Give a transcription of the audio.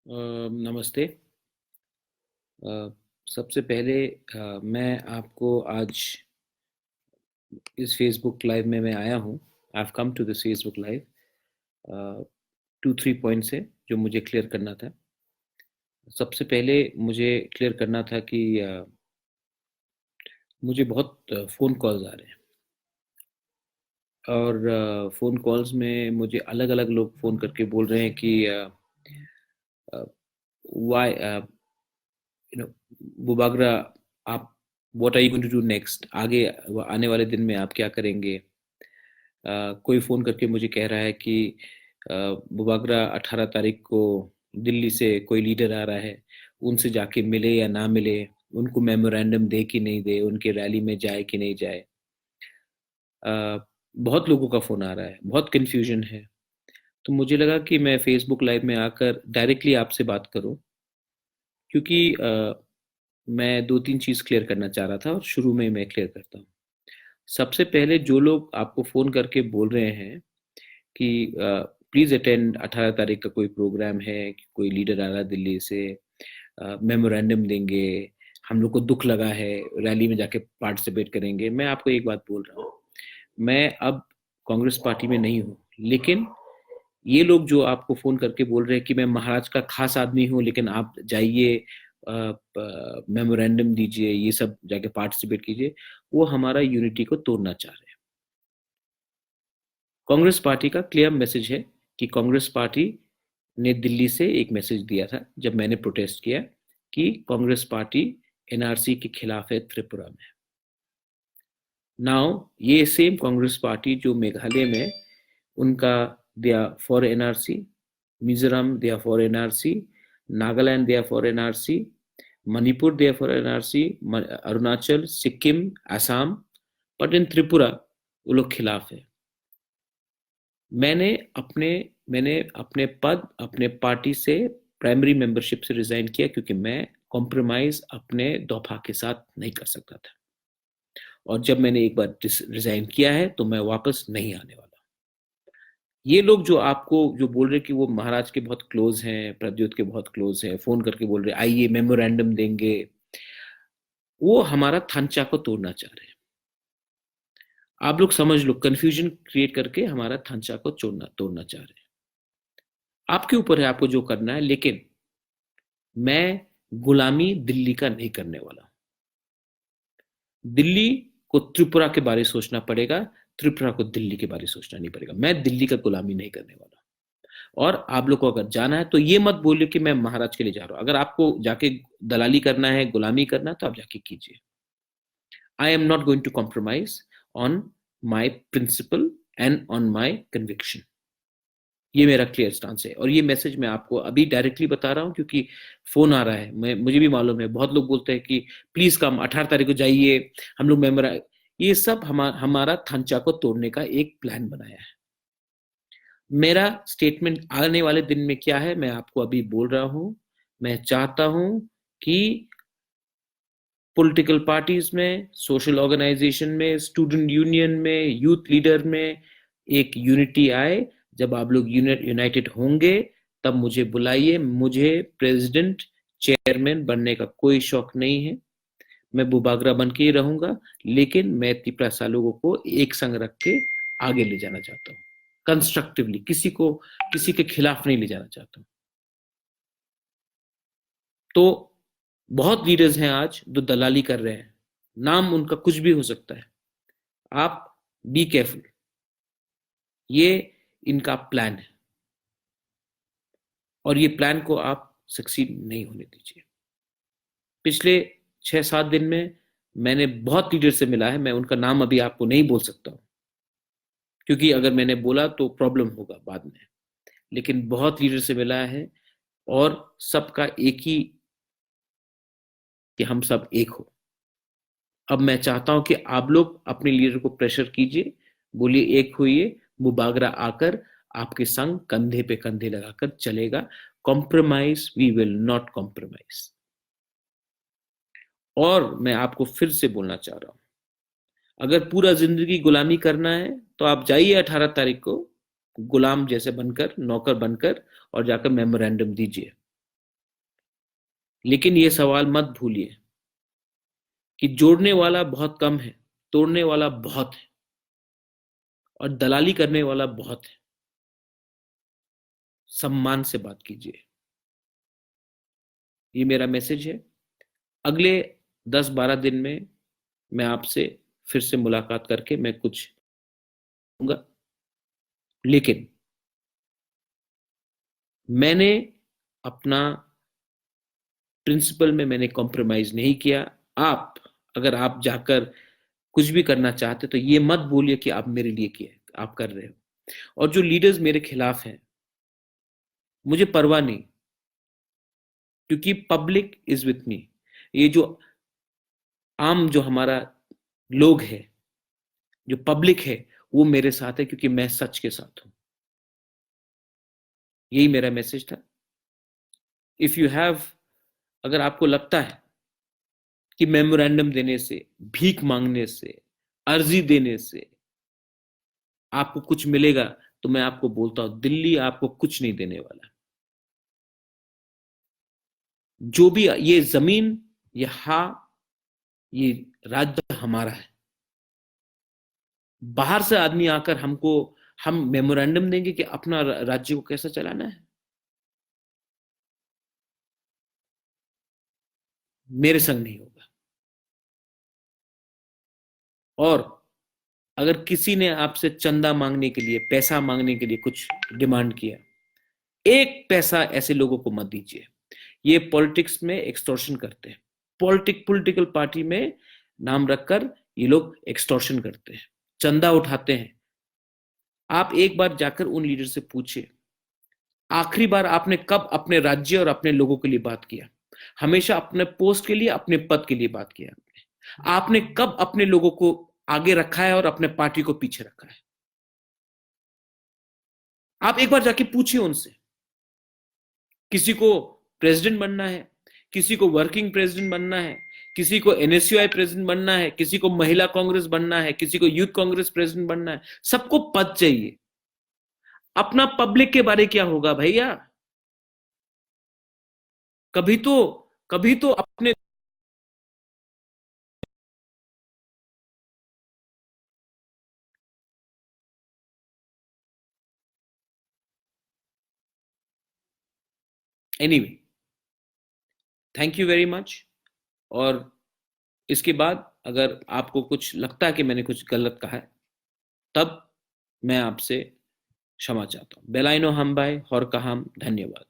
नमस्ते। अ, सबसे पहले मैं आपको आज इस फेसबुक लाइव में मैं आया हूँ। I have come to this Facebook live. 2-3 points हैं जो मुझे क्लियर करना था। सबसे पहले मुझे क्लियर करना था कि मुझे बहुत फ़ोन कॉल्स आ रहे हैं और फ़ोन कॉल्स में मुझे अलग-अलग लोग फ़ोन करके बोल रहे हैं कि अ, व्हाई यू नो बुबागरा, आप what are you going to do next? आगे आने वाले दिन में आप क्या करेंगे? कोई फ़ोन करके मुझे कह रहा है कि बुबागरा 18 तारीख को दिल्ली से कोई लीडर आ रहा है, उनसे जाके मिले या ना मिले, उनको मेमोरेंडम दे कि नहीं दे, उनके रैली में जाए कि नहीं जाए। अ, बहुत लोगों का फ़ोन आ रहा है, बहुत कन्फ्यूजन है। तो मुझे लगा कि मैं फेसबुक लाइव में आकर डायरेक्टली आपसे बात करूं, क्योंकि मैं 2-3 चीज़ क्लियर करना चाह रहा था और शुरू में ही मैं क्लियर करता हूँ। सबसे पहले जो लोग आपको फ़ोन करके बोल रहे हैं कि प्लीज़ अटेंड 18 तारीख का कोई प्रोग्राम है, कोई लीडर आ रहा है दिल्ली से, मेमोरेंडम देंगे, हम लोग को दुख लगा है, रैली में जाके पार्टिसिपेट करेंगे। मैं आपको एक बात बोल रहा हूँ, मैं अब कांग्रेस पार्टी में नहीं हूँ, लेकिन ये लोग जो आपको फ़ोन करके बोल रहे हैं कि मैं महाराज का खास आदमी हूँ, लेकिन आप जाइए, मेमोरेंडम दीजिए, ये सब जाके पार्टिसिपेट कीजिए, वो हमारा यूनिटी को तोड़ना चाह रहे हैं। कांग्रेस पार्टी का क्लियर मैसेज है कि कांग्रेस पार्टी ने दिल्ली से एक मैसेज दिया था जब मैंने प्रोटेस्ट किया कि कांग्रेस पार्टी एनआरसी के खिलाफ है त्रिपुरा में। नाउ ये सेम कांग्रेस पार्टी जो मेघालय में उनका दिया फॉर एनआरसी, मिजोरम दिया फॉर एनआरसी, नागालैंड दिया फॉर एनआरसी, मणिपुर दिया for NRC, Arunachal, Sikkim, Assam, but in Tripura वो लोग खिलाफ है। मैंने अपने मैंने अपने पद, अपने पार्टी से, प्राइमरी मेंबरशिप से रिजाइन किया, क्योंकि मैं कॉम्प्रोमाइज अपने दोफा के साथ नहीं कर सकता था। और जब मैंने एक बार रिजाइन किया है तो मैं वापस नहीं आने वाला। ये लोग जो आपको जो बोल रहे कि वो महाराज के बहुत क्लोज हैं, प्रद्योत के बहुत क्लोज हैं, फोन करके बोल रहे आइए मेमोरेंडम देंगे, वो हमारा थांचा को तोड़ना चाह रहे हैं। आप लोग समझ लो, कंफ्यूजन क्रिएट करके हमारा थांचा को तोड़ना चाह रहे हैं। आपके ऊपर है आपको जो करना है, लेकिन मैं गुलामी दिल्ली का नहीं करने वाला। दिल्ली को त्रिपुरा के बारे में सोचना पड़ेगा, त्रिपुरा को दिल्ली के बारे में सोचना नहीं पड़ेगा। मैं दिल्ली का गुलामी नहीं करने वाला। और आप लोग को अगर जाना है तो ये मत बोलिए कि मैं महाराज के लिए जा रहा हूं। अगर आपको जाके दलाली करना है, गुलामी करना है, तो आप जाके कीजिए। I am not going to compromise on my principle and on my conviction. ये मेरा क्लियर स्टांस है और ये मैसेज मैं आपको अभी डायरेक्टली बता रहा हूँ, क्योंकि फोन आ रहा है। मुझे भी मालूम है, बहुत लोग बोलते हैं कि प्लीज कम 18 तारीख को जाइए, हम लोग मेमोरा, ये सब हमारा थांचा को तोड़ने का एक प्लान बनाया है। मेरा स्टेटमेंट आने वाले दिन में क्या है मैं आपको अभी बोल रहा हूं। मैं चाहता हूं कि पॉलिटिकल पार्टीज में, सोशल ऑर्गेनाइजेशन में, स्टूडेंट यूनियन में, यूथ लीडर में एक यूनिटी आए। जब आप लोग यूनाइटेड होंगे तब मुझे बुलाइए। मुझे प्रेसिडेंट, चेयरमैन बनने का कोई शौक नहीं है। मैं बुबागरा बन के ही रहूंगा, लेकिन मैं तिपरासा लोगों को एक संग रख के आगे ले जाना चाहता हूँ, कंस्ट्रक्टिवली। किसी के खिलाफ नहीं ले जाना चाहता हूँ। तो बहुत लीडर्स हैं आज जो दलाली कर रहे हैं, नाम उनका कुछ भी हो सकता है। आप बी केयरफुल, ये इनका प्लान है और ये प्लान को आप सक्सीड नहीं होने दीजिए। पिछले 6-7 दिन में मैंने बहुत लीडर से मिला है। मैं उनका नाम अभी आपको नहीं बोल सकता हूँ, क्योंकि अगर मैंने बोला तो प्रॉब्लम होगा बाद में। लेकिन बहुत लीडर से मिला है और सबका एक ही, कि हम सब एक हो। अब मैं चाहता हूं कि आप लोग अपने लीडर को प्रेशर कीजिए, बोलिए एक होइए, मुबागरा आकर आपके संग कंधे पे कंधे लगाकर चलेगा। Compromise, we will not compromise. और मैं आपको फिर से बोलना चाह रहा हूं, अगर पूरा जिंदगी गुलामी करना है तो आप जाइए 18 तारीख को, गुलाम जैसे बनकर, नौकर बनकर, और जाकर मेमोरेंडम दीजिए। लेकिन ये सवाल मत भूलिए कि जोड़ने वाला बहुत कम है, तोड़ने वाला बहुत है, और दलाली करने वाला बहुत है। सम्मान से बात कीजिए। ये मेरा मैसेज है। अगले 10-12 दिन में मैं आपसे फिर से मुलाकात करके मैं कुछ दूंगा, लेकिन मैंने अपना प्रिंसिपल में मैंने कॉम्प्रोमाइज नहीं किया। आप, अगर आप जाकर कुछ भी करना चाहते तो ये मत बोलिए कि आप मेरे लिए किए, आप कर रहे हो। और जो लीडर्स मेरे खिलाफ हैं, मुझे परवाह नहीं, क्योंकि पब्लिक इज विथ मी। ये जो आम जो हमारा लोग है, जो पब्लिक है, वो मेरे साथ है, क्योंकि मैं सच के साथ हूं। यही मेरा मैसेज था। इफ यू हैव, अगर आपको लगता है कि मेमोरेंडम देने से, भीख मांगने से, अर्जी देने से आपको कुछ मिलेगा, तो मैं आपको बोलता हूं, दिल्ली आपको कुछ नहीं देने वाला। जो भी ये जमीन, ये राज्य हमारा है। बाहर से आदमी आकर हमको, हम मेमोरेंडम देंगे कि अपना राज्य को कैसा चलाना है? मेरे संग नहीं होगा। और अगर किसी ने आपसे चंदा मांगने के लिए, पैसा मांगने के लिए कुछ डिमांड किया, एक पैसा ऐसे लोगों को मत दीजिए। ये पॉलिटिक्स में एक्सटॉर्शन करते हैं। पॉलिटिकल पार्टी में नाम रखकर ये लोग एक्सटॉर्शन करते हैं, चंदा उठाते हैं। आप एक बार जाकर उन लीडर से पूछिए, आखिरी बार आपने कब अपने राज्य और अपने लोगों के लिए बात किया? हमेशा अपने पोस्ट के लिए, अपने पद के लिए बात किया आपने। आपने कब अपने लोगों को आगे रखा है और अपने पार्टी को पीछे रखा है? आप एक बार जाके पूछिए उनसे। किसी को प्रेसिडेंट बनना है, किसी को वर्किंग प्रेसिडेंट बनना है, किसी को एनएसयूआई प्रेसिडेंट बनना है, किसी को महिला कांग्रेस बनना है, किसी को यूथ कांग्रेस प्रेसिडेंट बनना है। सबको पद चाहिए। अपना पब्लिक के बारे क्या होगा भैया? कभी तो कभी तो अपने। Anyway, thank you very much. और इसके बाद अगर आपको कुछ लगता है कि मैंने कुछ गलत कहा है, तब मैं आपसे क्षमा चाहता हूं। बेलाइनो हम भाई, हर कहाम, धन्यवाद।